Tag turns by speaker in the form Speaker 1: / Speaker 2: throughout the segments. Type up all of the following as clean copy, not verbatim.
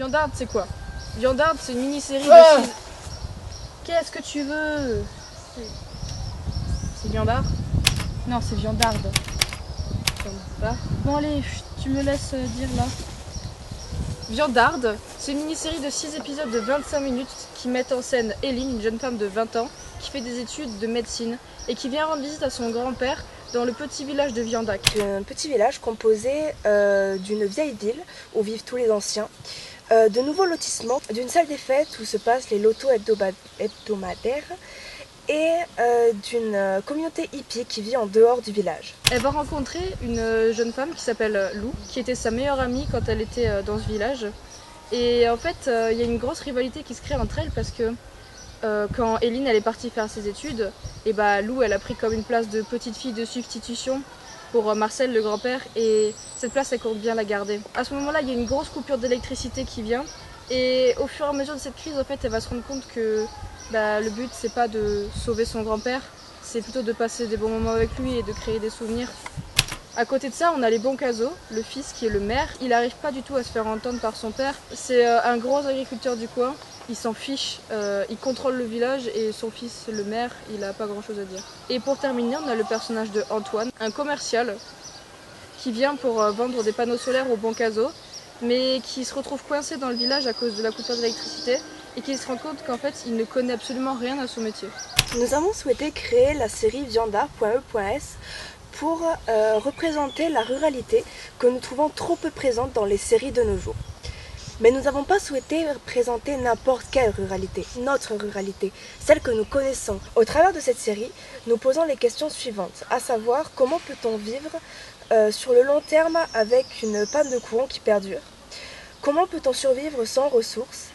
Speaker 1: Viandard, c'est quoi? Viandard, c'est une mini-série de 6... Qu'est-ce que tu veux? C'est Viandard? Non, c'est Viandarde. Bon allez, tu me laisses dire là. Viandarde, c'est une mini-série de 6 épisodes de 25 minutes qui mettent en scène Eileen, une jeune femme de 20 ans, qui fait des études de médecine et qui vient rendre visite à son grand-père dans le petit village de Viandac.
Speaker 2: Un petit village composé d'une vieille ville où vivent tous les anciens, de nouveaux lotissements, d'une salle des fêtes où se passent les lotos hebdomadaires et d'une communauté hippie qui vit en dehors du village.
Speaker 1: Elle va rencontrer une jeune femme qui s'appelle Lou, qui était sa meilleure amie quand elle était dans ce village. Et en fait, il y a une grosse rivalité qui se crée entre elles parce que quand Eileen elle est partie faire ses études, et bah Lou elle a pris comme une place de petite fille de substitution pour Marcel le grand-père et cette place elle compte bien la garder. À ce moment-là, il y a une grosse coupure d'électricité qui vient et au fur et à mesure de cette crise, en fait, elle va se rendre compte que le but c'est pas de sauver son grand-père, c'est plutôt de passer des bons moments avec lui et de créer des souvenirs. À côté de ça, on a les Boncazo, le fils qui est le maire. Il n'arrive pas du tout à se faire entendre par son père. C'est un gros agriculteur du coin. Il s'en fiche, il contrôle le village et son fils, le maire, il n'a pas grand chose à dire. Et pour terminer, on a le personnage de Antoine, un commercial qui vient pour vendre des panneaux solaires aux Boncazo, mais qui se retrouve coincé dans le village à cause de la coupure d'électricité et qui se rend compte qu'en fait, il ne connaît absolument rien à son métier.
Speaker 2: Nous avons souhaité créer la série Viandard.e.s pour représenter la ruralité que nous trouvons trop peu présente dans les séries de nos jours. Mais nous n'avons pas souhaité présenter n'importe quelle ruralité, notre ruralité, celle que nous connaissons. Au travers de cette série, nous posons les questions suivantes, à savoir comment peut-on vivre sur le long terme avec une panne de courant qui perdure? Comment peut-on survivre sans ressources?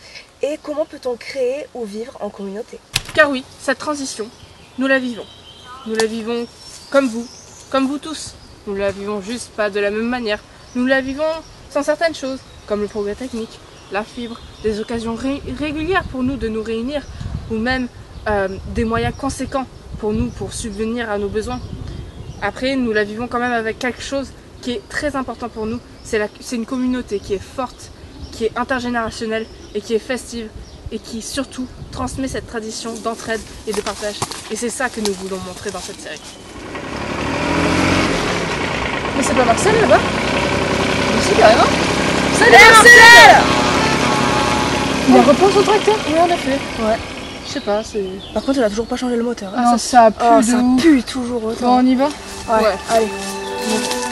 Speaker 2: Et comment peut-on créer ou vivre en communauté?
Speaker 1: Car oui, cette transition, nous la vivons. Nous la vivons comme vous tous. Nous la vivons juste pas de la même manière. Nous la vivons sans certaines choses, comme le progrès technique, la fibre, des occasions régulières pour nous de nous réunir, ou même des moyens conséquents pour nous pour subvenir à nos besoins. Après, nous la vivons quand même avec quelque chose qui est très important pour nous, c'est une communauté qui est forte, qui est intergénérationnelle et qui est festive et qui surtout transmet cette tradition d'entraide et de partage. Et c'est ça que nous voulons montrer dans cette série. Mais c'est pas Marcel là-bas? Mais si, carrément. Salut Marcel! Il a repris son tracteur? Oui, en effet. Ouais. Je sais pas, c'est...
Speaker 2: Par contre, elle a toujours pas changé le moteur.
Speaker 1: Ah, non, ça pue
Speaker 2: ça pue toujours autant.
Speaker 1: Bon, on y va?
Speaker 2: Ouais. Allez. Bon.